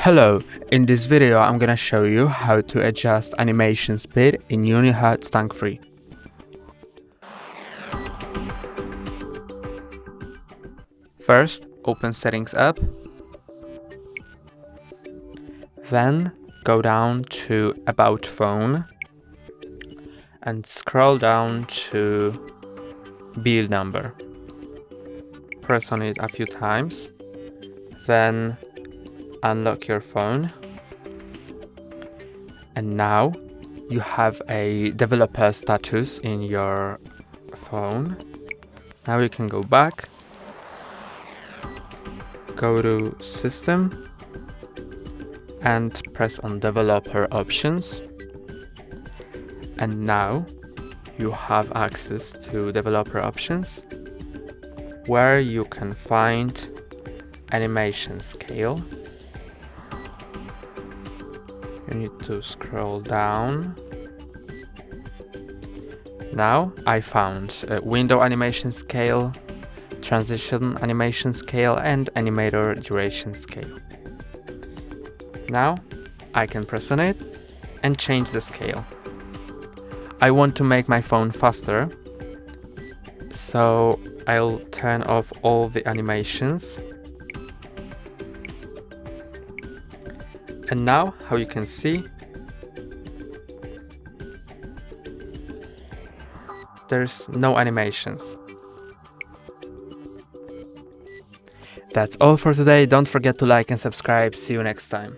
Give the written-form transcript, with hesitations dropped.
Hello, in this video I'm gonna show you how to adjust animation speed in UNIHERTZ Tank Free. First, open Settings app, then go down to About Phone and scroll down to Build Number. Press on it a few times, then unlock your phone, and now you have a developer status in your phone. Now you can go back, go to System and press on Developer Options, and now you have access to Developer Options where you can find Animation Scale. You need to scroll down. Now I found Window Animation Scale, Transition Animation Scale and Animator Duration Scale. Now I can press on it and change the scale. I want to make my phone faster, so I'll turn off all the animations. And now, how you can see, there's no animations. That's all for today. Don't forget to like and subscribe. See you next time.